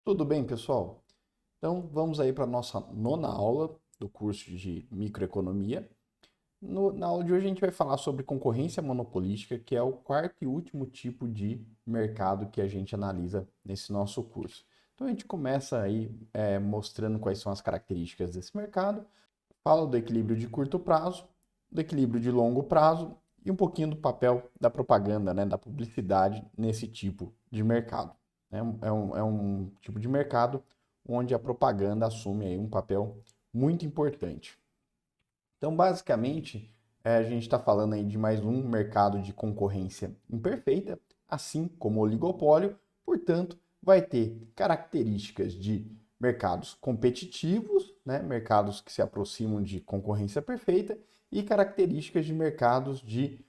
Tudo bem, pessoal? Então, vamos aí para a nossa nona aula do curso de microeconomia. Na aula de hoje a gente vai falar sobre concorrência monopolística, que é o quarto e último tipo de mercado que a gente analisa nesse nosso curso. Então, a gente começa aí mostrando quais são as características desse mercado, fala do equilíbrio de curto prazo, do equilíbrio de longo prazo e um pouquinho do papel da propaganda, né, da publicidade nesse tipo de mercado. É um tipo de mercado onde a propaganda assume aí um papel muito importante. Então, basicamente, a gente está falando aí de mais um mercado de concorrência imperfeita, assim como o oligopólio, portanto, vai ter características de mercados competitivos, né, mercados que se aproximam de concorrência perfeita, e características de mercados de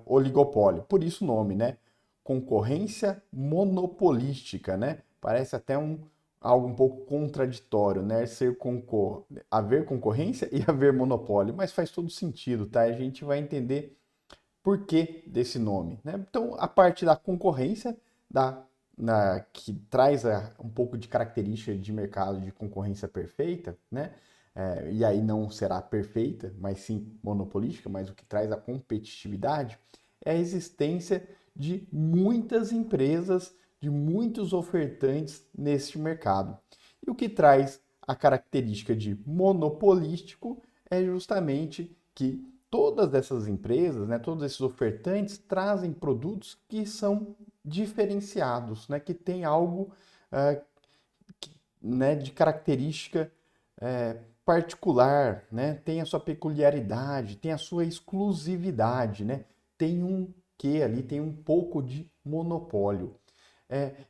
oligopólio. Por isso o nome, né? Concorrência monopolística, né? Parece até algo um pouco contraditório, né? Haver concorrência e haver monopólio, mas faz todo sentido, tá? A gente vai entender por que desse nome, né? Então, a parte da concorrência, que traz um pouco de característica de mercado de concorrência perfeita, né? E aí não será perfeita, mas sim monopolística, mas o que traz a competitividade é a existência de muitas empresas, de muitos ofertantes neste mercado. E o que traz a característica de monopolístico é justamente que todas essas empresas, né, todos esses ofertantes trazem produtos que são diferenciados, né, que tem algo uh, né, de característica particular, né, tem a sua peculiaridade, tem a sua exclusividade, né, tem um que ali, tem um pouco de monopólio.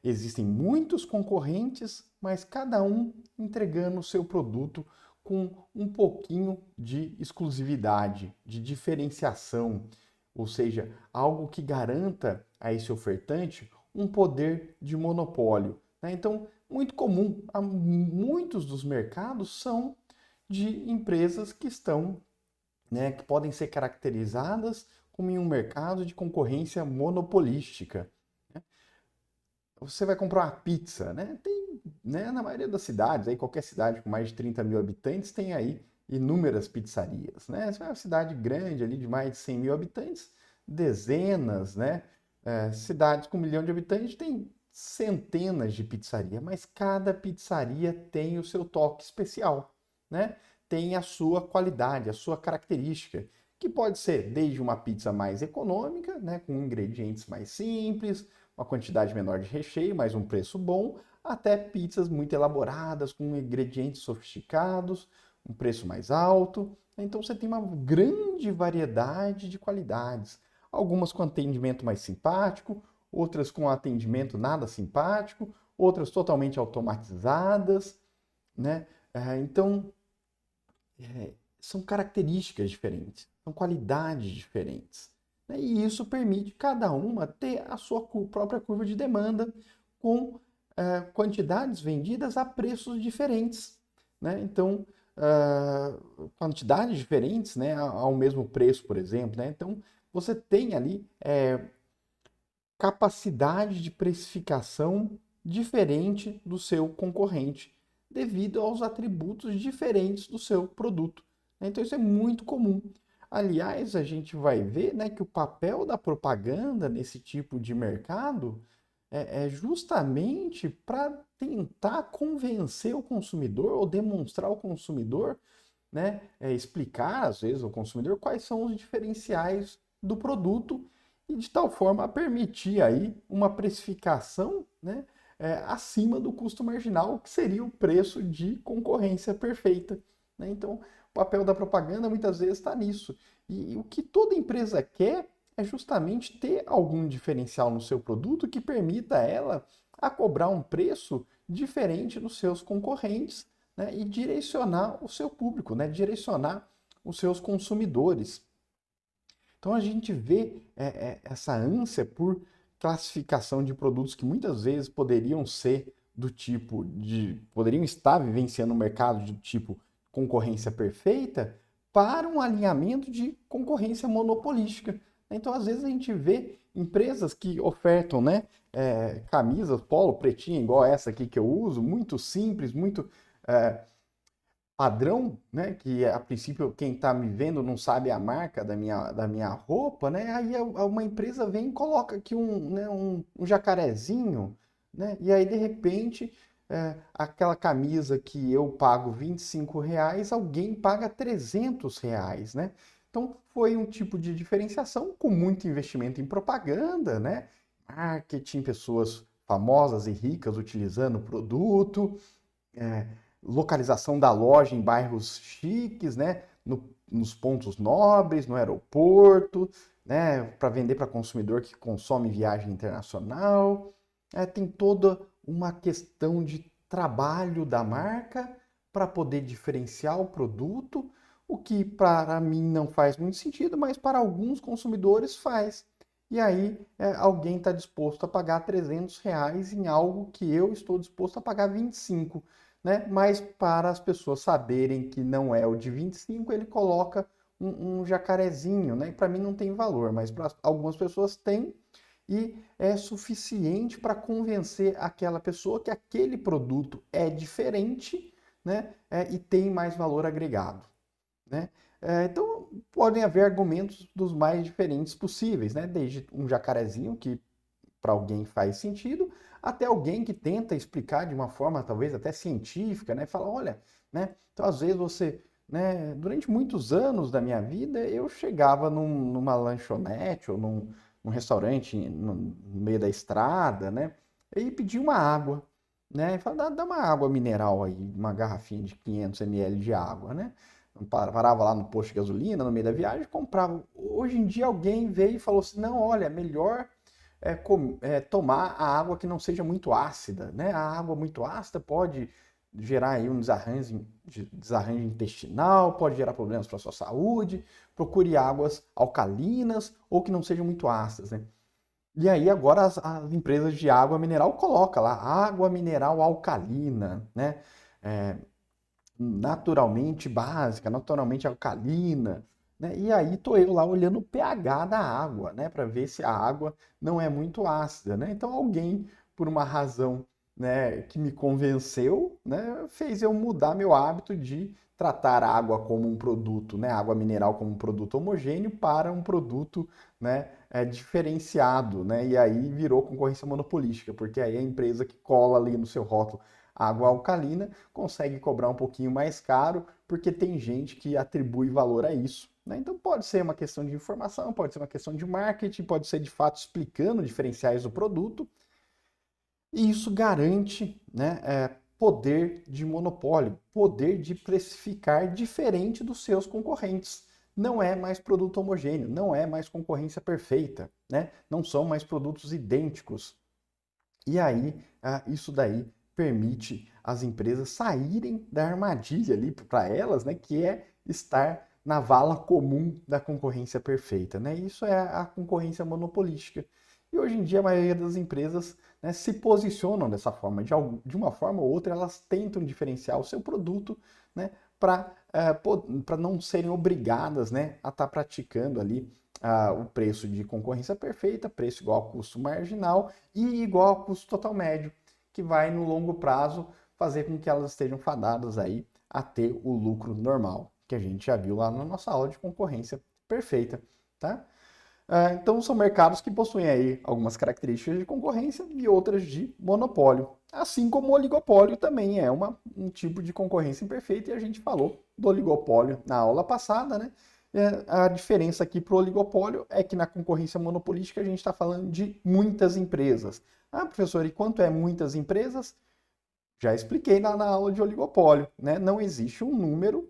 Existem muitos concorrentes, mas cada um entregando o seu produto com um pouquinho de exclusividade, de diferenciação, ou seja, algo que garanta a esse ofertante um poder de monopólio, né? Então, muito comum, muitos dos mercados são de empresas que estão, né, que podem ser caracterizadas como em um mercado de concorrência monopolística. Você vai comprar uma pizza, né? Tem, né, na maioria das cidades, aí qualquer cidade com mais de 30 mil habitantes tem aí inúmeras pizzarias, né? Se vai uma cidade grande ali de mais de 100 mil habitantes, dezenas, né? Cidades com 1 milhão de habitantes tem centenas de pizzarias, mas cada pizzaria tem o seu toque especial, né? Tem a sua qualidade, a sua característica, que pode ser desde uma pizza mais econômica, né, com ingredientes mais simples, uma quantidade menor de recheio, mas um preço bom, até pizzas muito elaboradas, com ingredientes sofisticados, um preço mais alto. Então você tem uma grande variedade de qualidades. Algumas com atendimento mais simpático, outras com atendimento nada simpático, outras totalmente automatizadas, né? Então, são características diferentes, são qualidades diferentes, né? E isso permite cada uma ter a sua própria curva de demanda com quantidades vendidas a preços diferentes, né? Então, quantidades diferentes, né, ao mesmo preço, por exemplo, né? Então, você tem ali capacidade de precificação diferente do seu concorrente, devido aos atributos diferentes do seu produto. Então isso é muito comum. Aliás, a gente vai ver, né, que o papel da propaganda nesse tipo de mercado é justamente para tentar convencer o consumidor ou demonstrar ao consumidor, né, explicar às vezes ao consumidor quais são os diferenciais do produto e de tal forma a permitir aí uma precificação, né, acima do custo marginal, que seria o preço de concorrência perfeita, né? Então, o papel da propaganda muitas vezes está nisso. E o que toda empresa quer é justamente ter algum diferencial no seu produto que permita ela a cobrar um preço diferente dos seus concorrentes, né, e direcionar o seu público, né, direcionar os seus consumidores. Então a gente vê essa ânsia por classificação de produtos que muitas vezes poderiam ser do tipo de, poderiam estar vivenciando um mercado de tipo concorrência perfeita para um alinhamento de concorrência monopolística, Então, às vezes, a gente vê empresas que ofertam, né, camisas polo pretinha, igual essa aqui que eu uso, muito simples, muito padrão, né, que a princípio quem está me vendo não sabe a marca da minha roupa, né, aí uma empresa vem e coloca aqui um jacarezinho, né, e aí de repente aquela camisa que eu pago R$ 25, alguém paga R$ 300, né? Então foi um tipo de diferenciação com muito investimento em propaganda, né? Marketing, pessoas famosas e ricas utilizando o produto, é, localização da loja em bairros chiques, né? Nos pontos nobres, no aeroporto, né? Para vender para consumidor que consome viagem internacional. Tem toda uma questão de trabalho da marca para poder diferenciar o produto, o que para mim não faz muito sentido, mas para alguns consumidores faz. E aí alguém está disposto a pagar R$ 300 em algo que eu estou disposto a pagar 25, né? Mas para as pessoas saberem que não é o de 25, ele coloca um jacarezinho, né? E para mim não tem valor, mas para algumas pessoas tem e é suficiente para convencer aquela pessoa que aquele produto é diferente, né? E tem mais valor agregado, né? Então, podem haver argumentos dos mais diferentes possíveis, né? Desde um jacarezinho que para alguém faz sentido, até alguém que tenta explicar de uma forma talvez até científica, né? Fala, olha, né? Então às vezes você, né? Durante muitos anos da minha vida, eu chegava numa lanchonete ou num restaurante no meio da estrada, né? E pedia uma água, né? E fala, dá uma água mineral aí, uma garrafinha de 500 ml de água, né? Parava lá no posto de gasolina, no meio da viagem, comprava. Hoje em dia alguém veio e falou assim, não, olha, melhor tomar a água que não seja muito ácida, né? A água muito ácida pode gerar aí um desarranjo intestinal, pode gerar problemas para a sua saúde. Procure águas alcalinas ou que não sejam muito ácidas, né? E aí agora as empresas de água mineral colocam lá água mineral alcalina, né? É, naturalmente básica, naturalmente alcalina, né? E aí tô eu lá olhando o pH da água, né, para ver se a água não é muito ácida, né? Então alguém, por uma razão, né, que me convenceu, né, fez eu mudar meu hábito de tratar a água como um produto, né, água mineral como um produto homogêneo para um produto, né, diferenciado, né? E aí virou concorrência monopolística, porque aí a empresa que cola ali no seu rótulo água alcalina consegue cobrar um pouquinho mais caro, porque tem gente que atribui valor a isso, né? Então pode ser uma questão de informação, pode ser uma questão de marketing, pode ser de fato explicando diferenciais do produto, e isso garante, né, poder de monopólio, poder de precificar diferente dos seus concorrentes. Não é mais produto homogêneo, não é mais concorrência perfeita, né? Não são mais produtos idênticos. E aí, isso daí permite as empresas saírem da armadilha ali para elas, né, que é estar na vala comum da concorrência perfeita, né? Isso é a concorrência monopolística. E hoje em dia a maioria das empresas, né, se posicionam dessa forma, de uma forma ou outra elas tentam diferenciar o seu produto, né, para não serem obrigadas, né, a estar praticando ali o preço de concorrência perfeita, preço igual ao custo marginal e igual ao custo total médio, que vai no longo prazo fazer com que elas estejam fadadas aí a ter o lucro normal, que a gente já viu lá na nossa aula de concorrência perfeita, tá? Então são mercados que possuem aí algumas características de concorrência e outras de monopólio. Assim como o oligopólio também é um tipo de concorrência imperfeita e a gente falou do oligopólio na aula passada, né? A diferença aqui para o oligopólio é que na concorrência monopolística a gente está falando de muitas empresas. Ah, professor, e quanto é muitas empresas? Já expliquei na aula de oligopólio, né? Não existe um número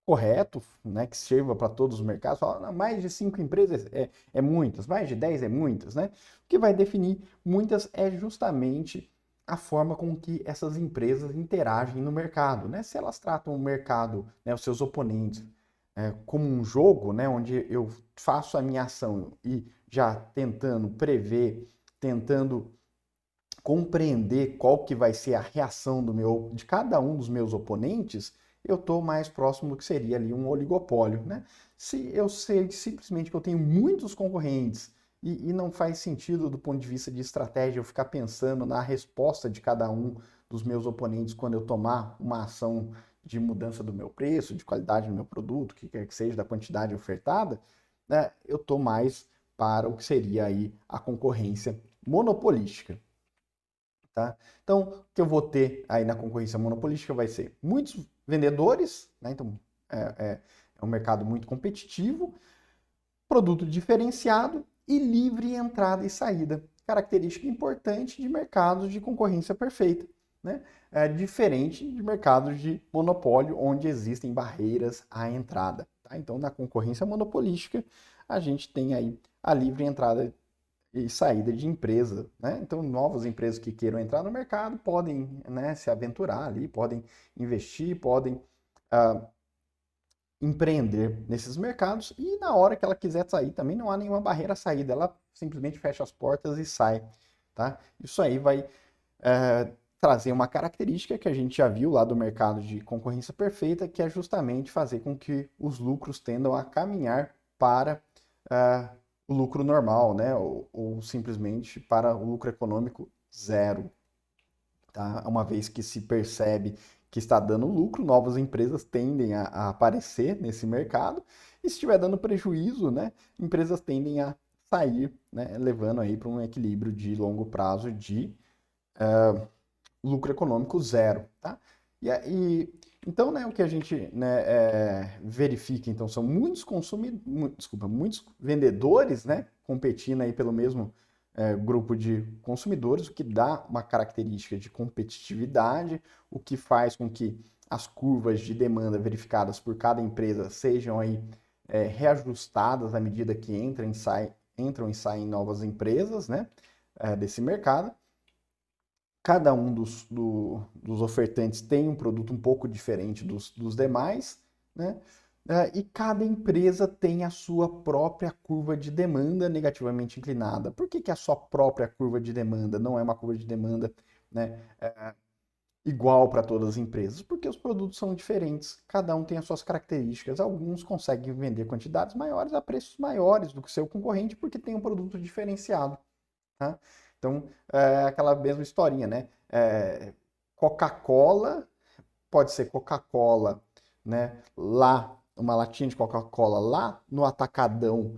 correto, né, que sirva para todos os mercados. Fala, não, mais de 5 empresas é muitas, mais de 10 é muitas, né? O que vai definir muitas é justamente a forma com que essas empresas interagem no mercado, né? Se elas tratam o mercado, né, os seus oponentes, como um jogo, né, onde eu faço a minha ação e já tentando prever, tentando compreender qual que vai ser a reação de cada um dos meus oponentes, eu estou mais próximo do que seria ali um oligopólio, né? Se eu sei simplesmente que eu tenho muitos concorrentes e não faz sentido do ponto de vista de estratégia eu ficar pensando na resposta de cada um dos meus oponentes quando eu tomar uma ação de mudança do meu preço, de qualidade do meu produto, o que quer que seja, da quantidade ofertada, né, eu estou mais para o que seria aí a concorrência monopolística. Tá? Então, o que eu vou ter aí na concorrência monopolística vai ser muitos vendedores, né? Então, é um mercado muito competitivo, produto diferenciado e livre entrada e saída. Característica importante de mercados de concorrência perfeita, né? É diferente de mercados de monopólio, onde existem barreiras à entrada. Tá? Então, na concorrência monopolística, a gente tem aí a livre entrada e saída de empresa, né? Então, novas empresas que queiram entrar no mercado podem, né, se aventurar ali, podem investir, podem empreender nesses mercados e na hora que ela quiser sair também não há nenhuma barreira à saída, ela simplesmente fecha as portas e sai, tá? Isso aí vai trazer uma característica que a gente já viu lá do mercado de concorrência perfeita, que é justamente fazer com que os lucros tendam a caminhar para o lucro normal, né? Ou simplesmente para o lucro econômico zero, tá? Uma vez que se percebe que está dando lucro, novas empresas tendem a aparecer nesse mercado, e se estiver dando prejuízo, né, empresas tendem a sair, né, levando aí para um equilíbrio de longo prazo de lucro econômico zero, tá? Então, né, o que a gente, né, verifica, então, são muitos vendedores, né, competindo aí pelo mesmo grupo de consumidores, o que dá uma característica de competitividade, o que faz com que as curvas de demanda verificadas por cada empresa sejam aí reajustadas à medida que entram e saem novas empresas, né, desse mercado. Cada um dos ofertantes tem um produto um pouco diferente dos demais, né? E cada empresa tem a sua própria curva de demanda negativamente inclinada. Por que a sua própria curva de demanda não é uma curva de demanda, né, igual para todas as empresas? Porque os produtos são diferentes, cada um tem as suas características. Alguns conseguem vender quantidades maiores a preços maiores do que seu concorrente porque tem um produto diferenciado. Tá? Então, é aquela mesma historinha, né? Coca-Cola, pode ser Coca-Cola, né? Lá, uma latinha de Coca-Cola lá no atacadão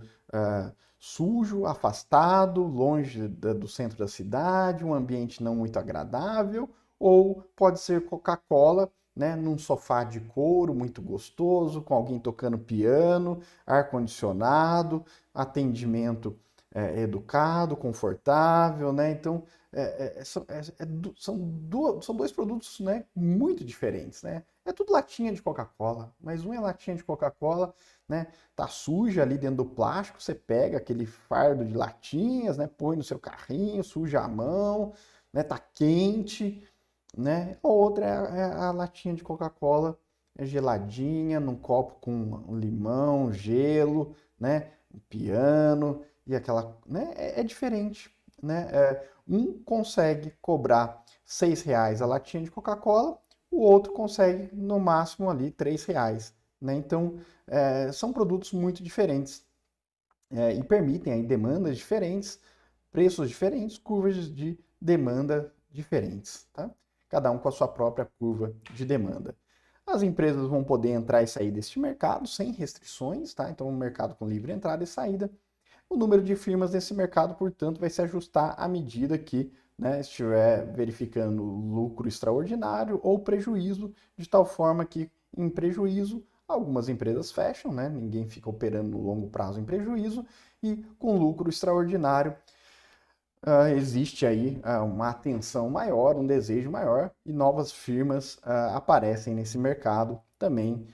sujo, afastado, longe do centro da cidade, um ambiente não muito agradável, ou pode ser Coca-Cola, né, num sofá de couro muito gostoso, com alguém tocando piano, ar-condicionado, atendimento educado, confortável, né? Então, são dois produtos, né, muito diferentes, né? É tudo latinha de Coca-Cola, mas um é latinha de Coca-Cola, né? Tá suja ali dentro do plástico, você pega aquele fardo de latinhas, né? Põe no seu carrinho, suja a mão, né? Tá quente, né? A outra é a latinha de Coca-Cola, geladinha, num copo com um limão, gelo, né? Um piano e aquela, né? É diferente, né? Um consegue cobrar R$ 6 a latinha de Coca-Cola, o outro consegue no máximo ali R$ 3, né? Então, são produtos muito diferentes e permitem aí demandas diferentes, preços diferentes, curvas de demanda diferentes, tá? Cada um com a sua própria curva de demanda. As empresas vão poder entrar e sair deste mercado sem restrições, tá? Então, um mercado com livre entrada e saída. O número de firmas nesse mercado, portanto, vai se ajustar à medida que, né, estiver verificando lucro extraordinário ou prejuízo, de tal forma que, em prejuízo, algumas empresas fecham, né? Ninguém fica operando no longo prazo em prejuízo, e com lucro extraordinário, existe aí uma atenção maior, um desejo maior, e novas firmas aparecem nesse mercado também,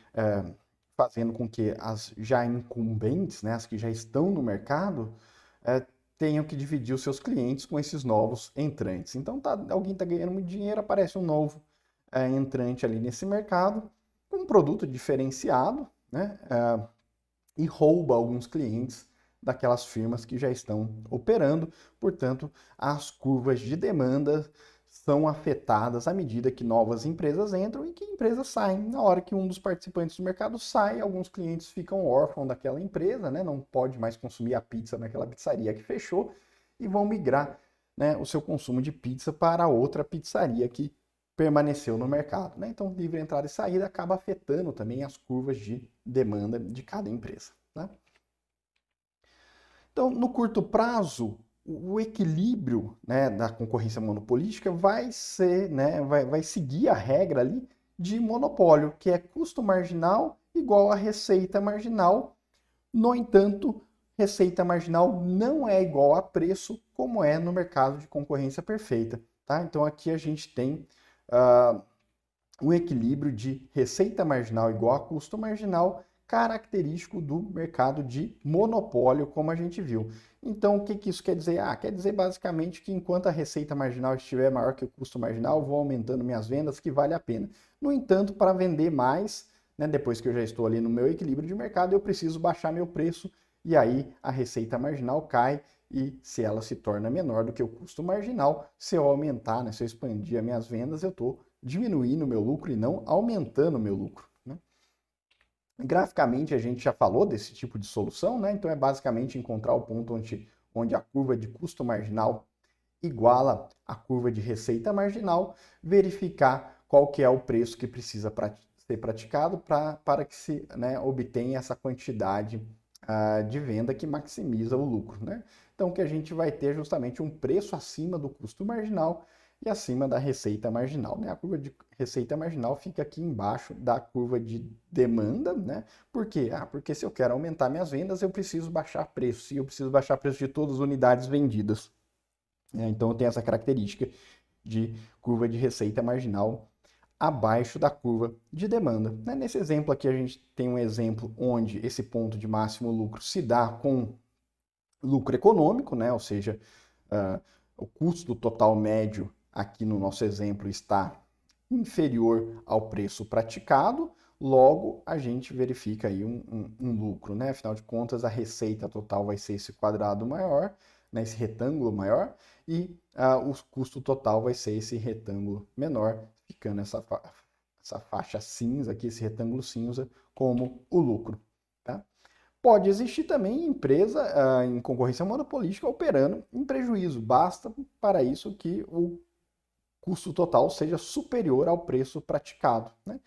fazendo com que as já incumbentes, né, as que já estão no mercado, tenham que dividir os seus clientes com esses novos entrantes. Então, alguém está ganhando muito dinheiro, aparece um novo entrante ali nesse mercado, com um produto diferenciado, né, e rouba alguns clientes daquelas firmas que já estão operando. Portanto, as curvas de demanda são afetadas à medida que novas empresas entram e que empresas saem. Na hora que um dos participantes do mercado sai, alguns clientes ficam órfãos daquela empresa, né? Não pode mais consumir a pizza naquela pizzaria que fechou e vão migrar, né, o seu consumo de pizza para outra pizzaria que permaneceu no mercado, né? Então, livre entrada e saída acaba afetando também as curvas de demanda de cada empresa, né? Então, no curto prazo, o equilíbrio, né, da concorrência monopolística vai ser, né, vai seguir a regra ali de monopólio, que é custo marginal igual a receita marginal. No entanto, receita marginal não é igual a preço, como é no mercado de concorrência perfeita, tá? Então, aqui a gente tem um equilíbrio de receita marginal igual a custo marginal, característico do mercado de monopólio, como a gente viu. Então, o que que isso quer dizer? Quer dizer basicamente que enquanto a receita marginal estiver maior que o custo marginal, eu vou aumentando minhas vendas, que vale a pena. No entanto, para vender mais, né, depois que eu já estou ali no meu equilíbrio de mercado, eu preciso baixar meu preço e aí a receita marginal cai e se ela se torna menor do que o custo marginal, se eu aumentar, né, se eu expandir as minhas vendas, eu estou diminuindo o meu lucro e não aumentando o meu lucro, né? Graficamente, a gente já falou desse tipo de solução, né? Então, é basicamente encontrar o ponto onde a curva de custo marginal iguala a curva de receita marginal, verificar qual que é o preço que precisa ser praticado para que se, né, obtenha essa quantidade de venda que maximiza o lucro, né? Então, que a gente vai ter justamente um preço acima do custo marginal e acima da receita marginal, né? A curva de receita marginal fica aqui embaixo da curva de demanda, né? Por quê? Porque se eu quero aumentar minhas vendas, eu preciso baixar preço, e eu preciso baixar preço de todas as unidades vendidas. Então, eu tenho essa característica de curva de receita marginal abaixo da curva de demanda. Nesse exemplo aqui, a gente tem um exemplo onde esse ponto de máximo lucro se dá com lucro econômico, né? Ou seja, o custo total médio aqui no nosso exemplo está inferior ao preço praticado, logo a gente verifica aí um lucro, né? Afinal de contas, a receita total vai ser esse quadrado maior, né? Esse retângulo maior, e o custo total vai ser esse retângulo menor, ficando essa faixa cinza aqui, esse retângulo cinza, como o lucro, tá? Pode existir também empresa em concorrência monopolística operando em prejuízo. Basta para isso que o custo total seja superior ao preço praticado, né?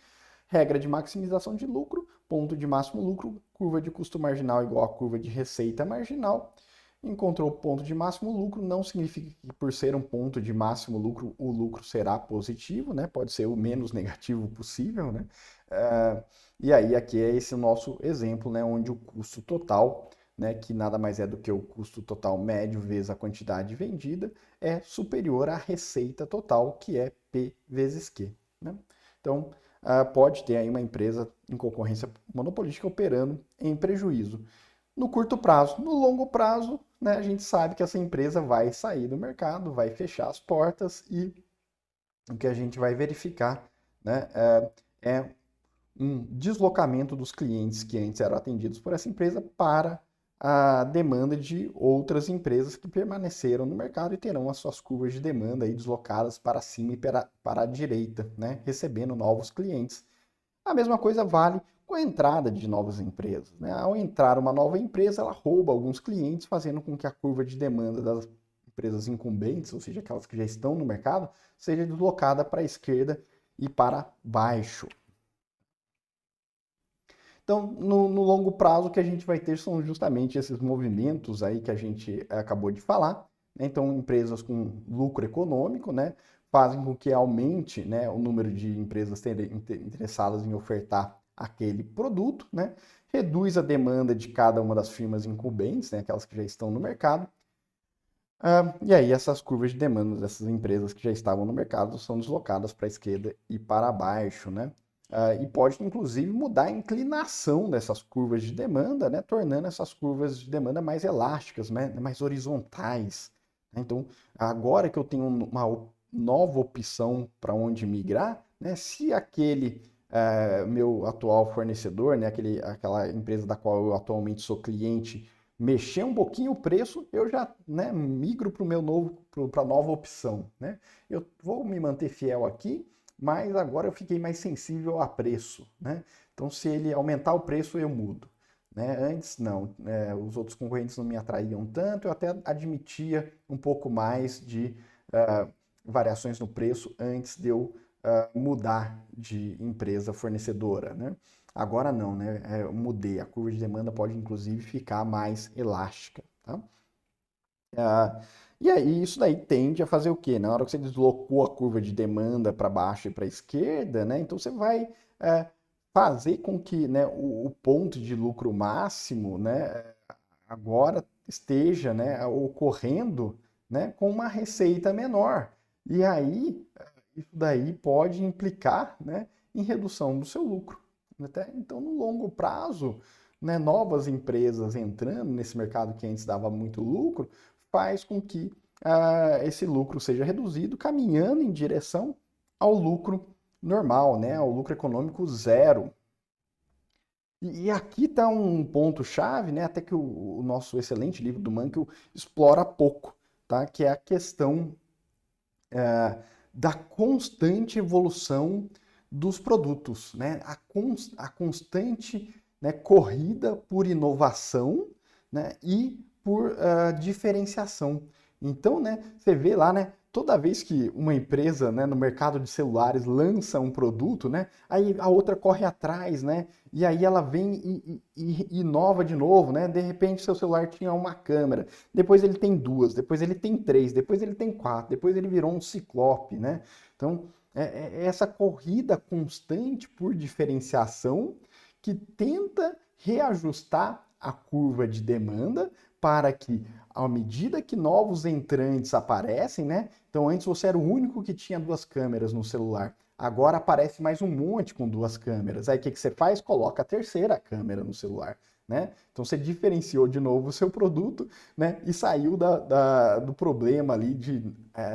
Regra de maximização de lucro, ponto de máximo lucro, curva de custo marginal igual a curva de receita marginal. Encontrou o ponto de máximo lucro, não significa que por ser um ponto de máximo lucro, o lucro será positivo, né? Pode ser o menos negativo possível, né? E aí aqui é esse o nosso exemplo, né? Onde o custo total, né, que nada mais é do que o custo total médio vezes a quantidade vendida, é superior à receita total, que é P vezes Q, né? Então, pode ter aí uma empresa em concorrência monopolística operando em prejuízo no curto prazo. No longo prazo, né, a gente sabe que essa empresa vai sair do mercado, vai fechar as portas e o que a gente vai verificar, né, é um deslocamento dos clientes que antes eram atendidos por essa empresa para a demanda de outras empresas que permaneceram no mercado e terão as suas curvas de demanda aí deslocadas para cima e para a direita, né, recebendo novos clientes. A mesma coisa vale com a entrada de novas empresas, né? Ao entrar uma nova empresa, ela rouba alguns clientes, fazendo com que a curva de demanda das empresas incumbentes, ou seja, aquelas que já estão no mercado, seja deslocada para a esquerda e para baixo. Então, no longo prazo, o que a gente vai ter são justamente esses movimentos aí que a gente acabou de falar, né? Então, empresas com lucro econômico, né, fazem com que aumente, né, o número de empresas interessadas em ofertar aquele produto, né, reduz a demanda de cada uma das firmas incumbentes, né, aquelas que já estão no mercado. E aí essas curvas de demanda dessas empresas que já estavam no mercado são deslocadas para a esquerda e para baixo, né? E pode, inclusive, mudar a inclinação dessas curvas de demanda, né? Tornando essas curvas de demanda mais elásticas, né? Mais horizontais. Então, agora que eu tenho uma nova opção para onde migrar, né? Se aquele meu atual fornecedor, né? Aquela empresa da qual eu atualmente sou cliente, mexer um pouquinho o preço, eu já, né, migro para a nova opção, né? Eu vou me manter fiel aqui, mas agora eu fiquei mais sensível a preço, né? Então, se ele aumentar o preço, eu mudo. Né? Antes, não. Os outros concorrentes não me atraíam tanto, eu até admitia um pouco mais de variações no preço antes de eu mudar de empresa fornecedora, né? Agora não, né? Eu mudei. A curva de demanda pode, inclusive, ficar mais elástica, tá? E aí, isso daí tende a fazer o quê? Na hora que você deslocou a curva de demanda para baixo e para a esquerda, né? Então, você vai fazer com que, né, o ponto de lucro máximo, né, agora esteja, né, ocorrendo, né, com uma receita menor. E aí, isso daí pode implicar, né, em redução do seu lucro. Então, no longo prazo, né, novas empresas entrando nesse mercado que antes dava muito lucro, faz com que esse lucro seja reduzido, caminhando em direção ao lucro normal, né, ao lucro econômico zero. E aqui está um ponto-chave, né, até que o nosso excelente livro do Mankell explora pouco, tá? Que é a questão da constante evolução dos produtos, né? A constante, né, corrida por inovação, né, e por diferenciação. Então, né, você vê lá, né, toda vez que uma empresa, né, no mercado de celulares lança um produto, né, aí a outra corre atrás, né, e aí ela vem e inova de novo, né, de repente seu celular tinha uma câmera, depois ele tem duas, depois ele tem três, depois ele tem quatro, depois ele virou um ciclope, né, então é essa corrida constante por diferenciação que tenta reajustar a curva de demanda para que, à medida que novos entrantes aparecem, né? Então, antes você era o único que tinha duas câmeras no celular. Agora aparece mais um monte com duas câmeras. Aí o que você faz? Coloca a terceira câmera no celular. Né? Então você diferenciou de novo o seu produto, né? E saiu do problema ali de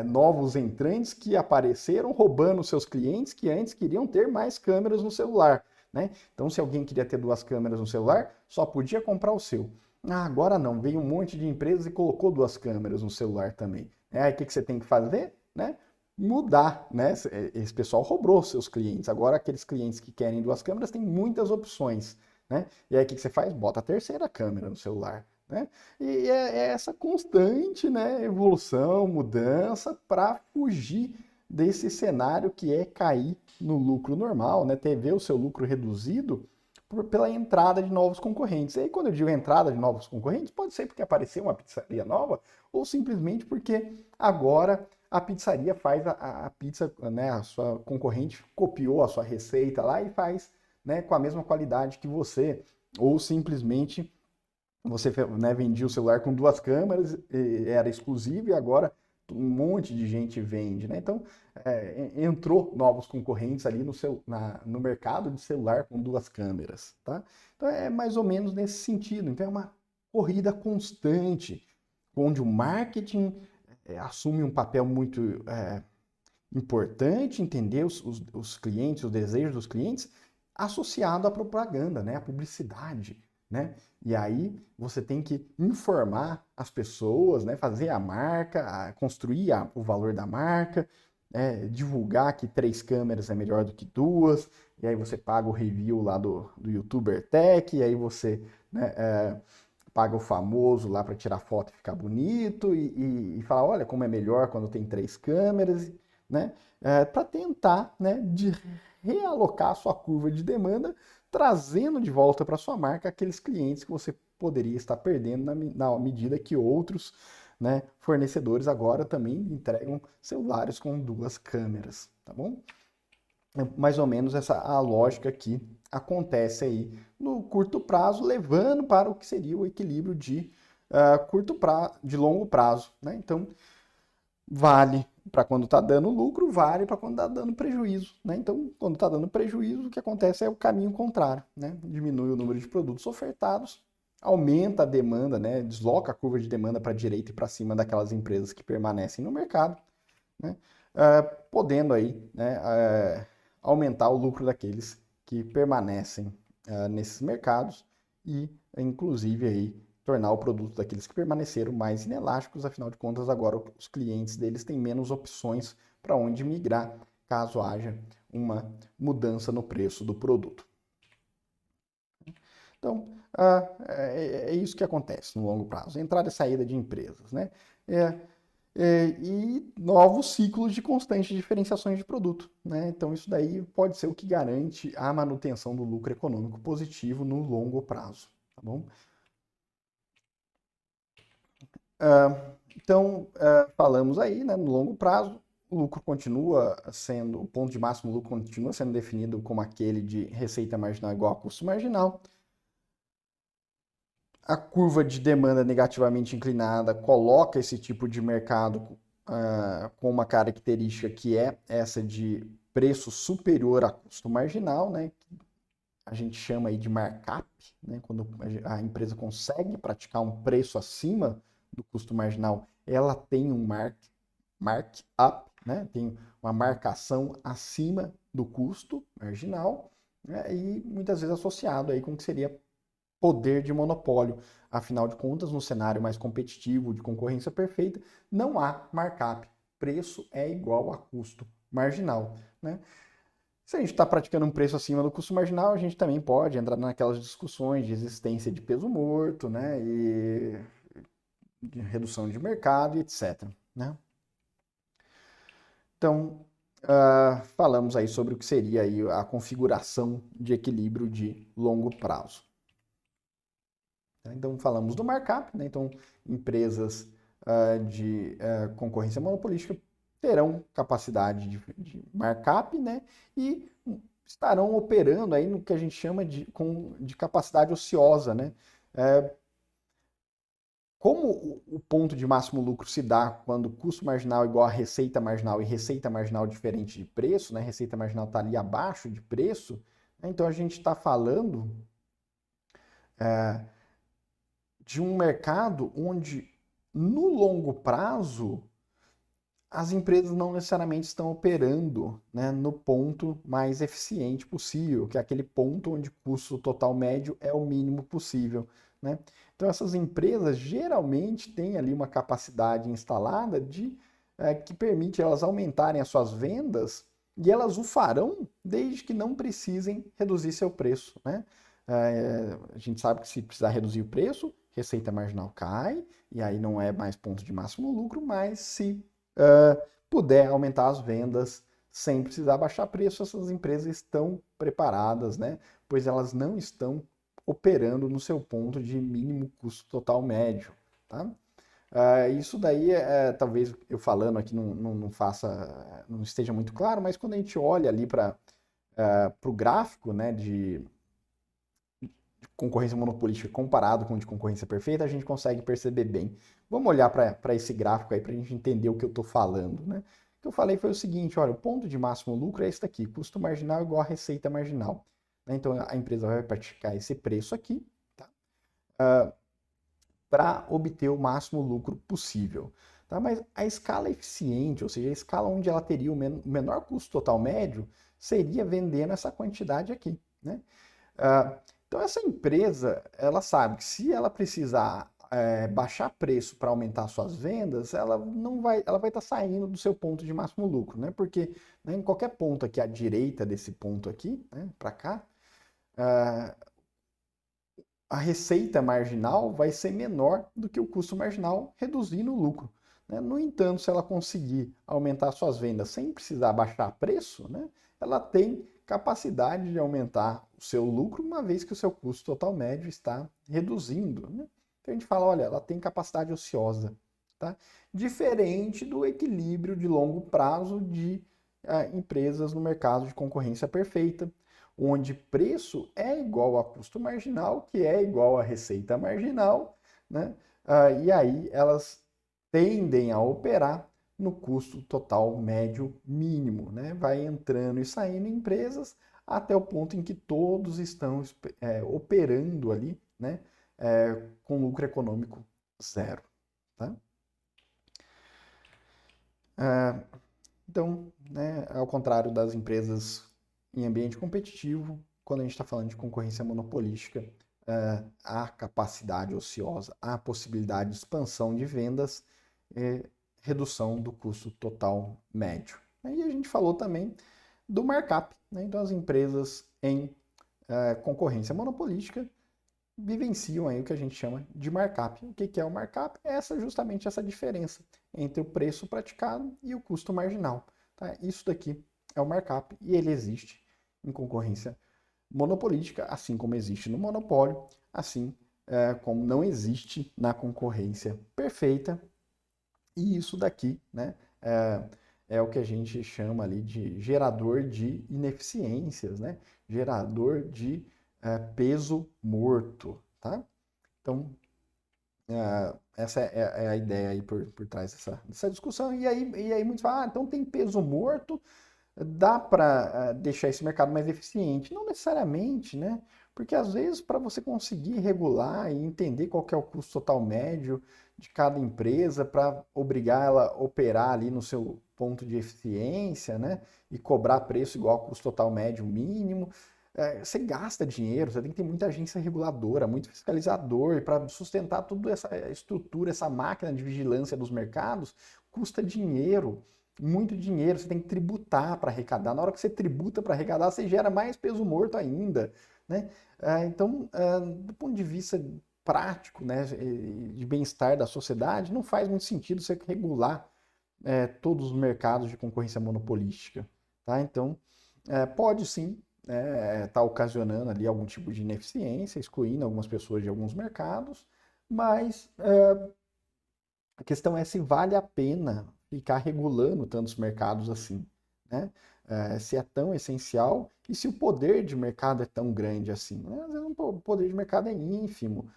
novos entrantes que apareceram roubando seus clientes que antes queriam ter mais câmeras no celular. Né? Então, se alguém queria ter duas câmeras no celular, só podia comprar o seu. Agora não, veio um monte de empresas e colocou duas câmeras no celular também. Aí o que você tem que fazer? Né? Mudar, né? Esse pessoal roubou seus clientes. Agora, aqueles clientes que querem duas câmeras têm muitas opções. Né? E aí o que você faz? Bota a terceira câmera no celular. Né? E é essa constante, né, evolução, mudança para fugir desse cenário que é cair no lucro normal, né, ter ver o seu lucro reduzido pela entrada de novos concorrentes. E aí, quando eu digo entrada de novos concorrentes, pode ser porque apareceu uma pizzaria nova ou simplesmente porque agora a pizzaria faz a pizza, né, a sua concorrente copiou a sua receita lá e faz, né, com a mesma qualidade que você, ou simplesmente você, né, vendia o celular com duas câmeras, era exclusivo e agora um monte de gente vende, né? Então, entrou novos concorrentes ali no mercado de celular com duas câmeras, tá? Então, é mais ou menos nesse sentido. Então, é uma corrida constante, onde o marketing assume um papel muito importante, entender os clientes, os desejos dos clientes, associado à propaganda, né? À publicidade, né? E aí você tem que informar as pessoas, né? Fazer a marca, construir o valor da marca, divulgar que três câmeras é melhor do que duas, e aí você paga o review lá do YouTuber Tech, e aí você, né, paga o famoso lá para tirar foto e ficar bonito, e falar, olha como é melhor quando tem três câmeras, né? Para tentar, né, de realocar a sua curva de demanda, trazendo de volta para sua marca aqueles clientes que você poderia estar perdendo na medida que outros, né, fornecedores agora também entregam celulares com duas câmeras, tá bom? Mais ou menos essa a lógica que acontece aí no curto prazo, levando para o que seria o equilíbrio de de longo prazo, né? Então, vale para quando está dando lucro, vale para quando está dando prejuízo, né? Então, quando está dando prejuízo, o que acontece é o caminho contrário, né? Diminui o número de produtos ofertados, aumenta a demanda, né? Desloca a curva de demanda para a direita e para cima daquelas empresas que permanecem no mercado, né? Podendo aí, né, aumentar o lucro daqueles que permanecem nesses mercados e, inclusive, aí tornar o produto daqueles que permaneceram mais inelásticos, afinal de contas, agora os clientes deles têm menos opções para onde migrar, caso haja uma mudança no preço do produto. Então, é isso que acontece no longo prazo, entrada e saída de empresas, né? E novos ciclos de constantes diferenciações de produto, né? Então, isso daí pode ser o que garante a manutenção do lucro econômico positivo no longo prazo, tá bom? Então, falamos aí, né, no longo prazo, o lucro continua sendo, o ponto de máximo lucro continua sendo definido como aquele de receita marginal igual a custo marginal. A curva de demanda negativamente inclinada coloca esse tipo de mercado com uma característica que é essa de preço superior a custo marginal, né? A gente chama aí de markup, né? Quando a empresa consegue praticar um preço acima do custo marginal, ela tem um markup, né? Tem uma marcação acima do custo marginal, né? E muitas vezes associado aí com o que seria poder de monopólio. Afinal de contas, no cenário mais competitivo de concorrência perfeita, não há markup. Preço é igual a custo marginal, né? Se a gente está praticando um preço acima do custo marginal, a gente também pode entrar naquelas discussões de existência de peso morto, né? E de redução de mercado e etc. Né? Então, falamos aí sobre o que seria aí a configuração de equilíbrio de longo prazo. Então, falamos do markup, né? Então, empresas de concorrência monopolística terão capacidade de markup, né? E estarão operando aí no que a gente chama de capacidade ociosa, né? Como o ponto de máximo lucro se dá quando custo marginal é igual a receita marginal e receita marginal diferente de preço, né? Receita marginal está ali abaixo de preço, né? Então a gente está falando de um mercado onde, no longo prazo, as empresas não necessariamente estão operando, né, no ponto mais eficiente possível, que é aquele ponto onde o custo total médio é o mínimo possível, né? Então essas empresas geralmente têm ali uma capacidade instalada que permite elas aumentarem as suas vendas e elas o farão desde que não precisem reduzir seu preço, né? A gente sabe que se precisar reduzir o preço, receita marginal cai, e aí não é mais ponto de máximo lucro, mas se puder aumentar as vendas sem precisar baixar preço, essas empresas estão preparadas, né? Pois elas não estão operando no seu ponto de mínimo custo total médio, tá? Isso daí, talvez eu falando aqui não faça, não esteja muito claro, mas quando a gente olha ali para o gráfico, né, de concorrência monopolística comparado com o de concorrência perfeita, a gente consegue perceber bem. Vamos olhar para esse gráfico aí para a gente entender o que eu estou falando, né? O que eu falei foi o seguinte, olha, o ponto de máximo lucro é esse daqui, custo marginal igual a receita marginal. Né? Então a empresa vai praticar esse preço aqui, tá? Para obter o máximo lucro possível. Tá? Mas a escala eficiente, ou seja, a escala onde ela teria o menor custo total médio, seria vendendo essa quantidade aqui, né? Então essa empresa, ela sabe que se ela precisar baixar preço para aumentar suas vendas, ela vai estar saindo do seu ponto de máximo lucro, né? Porque, né, em qualquer ponto aqui à direita desse ponto aqui, né, para cá, a receita marginal vai ser menor do que o custo marginal, reduzindo o lucro. Né? No entanto, se ela conseguir aumentar suas vendas sem precisar baixar preço, né, ela tem capacidade de aumentar o seu lucro, uma vez que o seu custo total médio está reduzindo. Né? Então a gente fala, olha, ela tem capacidade ociosa. Tá? Diferente do equilíbrio de longo prazo de empresas no mercado de concorrência perfeita, onde preço é igual a custo marginal, que é igual a receita marginal, né? E aí elas tendem a operar no custo total médio mínimo, né? Vai entrando e saindo empresas até o ponto em que todos estão operando ali, né? Com lucro econômico zero, tá? Então, né, ao contrário das empresas em ambiente competitivo, quando a gente está falando de concorrência monopolística, há capacidade ociosa, há possibilidade de expansão de vendas, redução do custo total médio. E a gente falou também do markup, né? Então as empresas em concorrência monopolística vivenciam aí o que a gente chama de markup. O que é o markup? É justamente essa diferença entre o preço praticado e o custo marginal. Tá? Isso daqui é o markup e ele existe em concorrência monopolística, assim como existe no monopólio, assim como não existe na concorrência perfeita. E isso daqui, né, é o que a gente chama ali de gerador de ineficiências, né? Gerador de peso morto, tá? Então, essa é a ideia aí por trás dessa discussão. E aí muitos falam, então tem peso morto, dá para deixar esse mercado mais eficiente? Não necessariamente, né? Porque às vezes para você conseguir regular e entender qual que é o custo total médio de cada empresa para obrigar ela a operar ali no seu ponto de eficiência, né? E cobrar preço igual ao custo total médio mínimo, você gasta dinheiro, você tem que ter muita agência reguladora, muito fiscalizador, e para sustentar toda essa estrutura, essa máquina de vigilância dos mercados, custa dinheiro, muito dinheiro, você tem que tributar para arrecadar. Na hora que você tributa para arrecadar, você gera mais peso morto ainda, né? Então, do ponto de vista prático, né, de bem-estar da sociedade, não faz muito sentido você regular todos os mercados de concorrência monopolística, tá? Então, pode sim estar ocasionando ali algum tipo de ineficiência, excluindo algumas pessoas de alguns mercados, mas a questão é se vale a pena ficar regulando tantos mercados assim, né? Se é tão essencial e se o poder de mercado é tão grande assim, né? Às vezes o poder de mercado é ínfimo.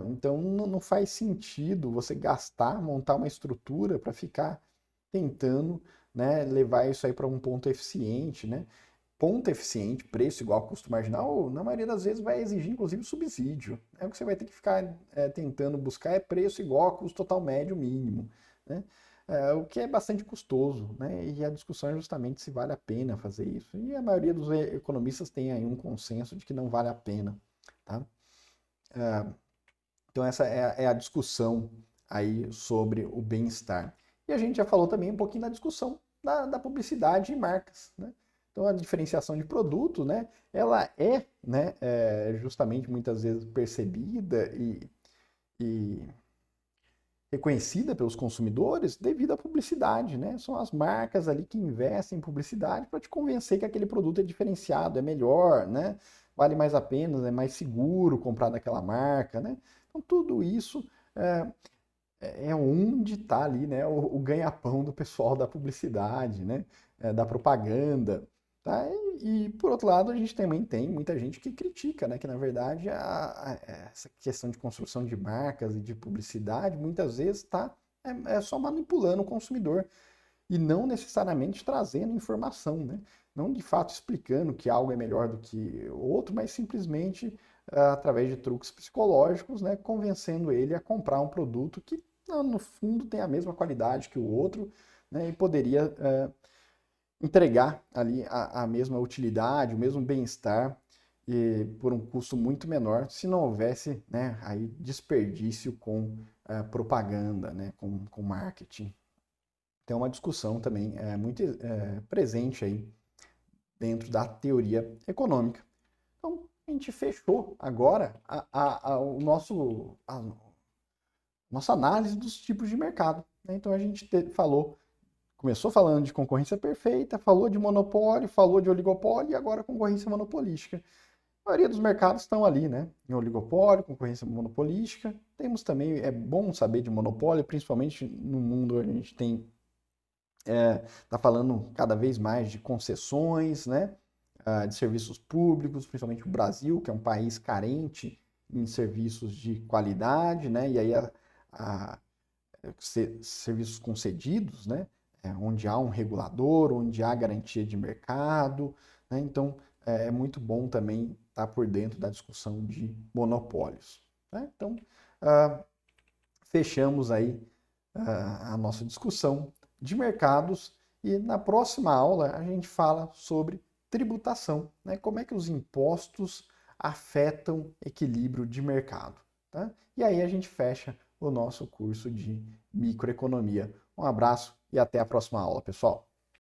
Então não faz sentido você gastar, montar uma estrutura para ficar tentando, né, levar isso aí para um ponto eficiente, né? Ponto eficiente, preço igual a custo marginal, na maioria das vezes vai exigir inclusive subsídio. O que você vai ter que ficar tentando buscar é preço igual a custo total médio mínimo, né? O que é bastante custoso, né? E a discussão é justamente se vale a pena fazer isso. E a maioria dos economistas tem aí um consenso de que não vale a pena, tá? Então essa é a discussão aí sobre o bem-estar. E a gente já falou também um pouquinho da discussão da publicidade e marcas, né? Então a diferenciação de produto, né, ela né, justamente muitas vezes percebida e reconhecida pelos consumidores devido à publicidade, né? São as marcas ali que investem em publicidade para te convencer que aquele produto é diferenciado, é melhor, né? Vale mais a pena, é mais seguro comprar daquela marca, né? Então tudo isso onde está ali, né, o ganha-pão do pessoal da publicidade, né, da propaganda, tá? Por outro lado, a gente também tem muita gente que critica, né, que na verdade essa questão de construção de marcas e de publicidade muitas vezes está só manipulando o consumidor e não necessariamente trazendo informação, né? Não de fato explicando que algo é melhor do que o outro, mas simplesmente através de truques psicológicos, né, convencendo ele a comprar um produto que no fundo tem a mesma qualidade que o outro, né, e poderia entregar ali a mesma utilidade, o mesmo bem-estar por um custo muito menor, se não houvesse, né, aí desperdício com propaganda, né, com marketing. Então, é uma discussão também muito presente aí dentro da teoria econômica. Então, a gente fechou agora nossa análise dos tipos de mercado, né? Então, a gente começou falando de concorrência perfeita, falou de monopólio, falou de oligopólio e agora concorrência monopolística. A maioria dos mercados estão ali, né? Em oligopólio, concorrência monopolística. Temos também, é bom saber de monopólio, principalmente no mundo onde a gente está falando cada vez mais de concessões, né? De serviços públicos, principalmente o Brasil, que é um país carente em serviços de qualidade, né? E aí serviços concedidos, né? Onde há um regulador, onde há garantia de mercado, né? Então é muito bom também estar por dentro da discussão de monopólios, né? Então fechamos aí a nossa discussão de mercados e na próxima aula a gente fala sobre tributação, né? Como é que os impostos afetam equilíbrio de mercado. Tá? E aí a gente fecha o nosso curso de microeconomia. Um abraço e até a próxima aula, pessoal.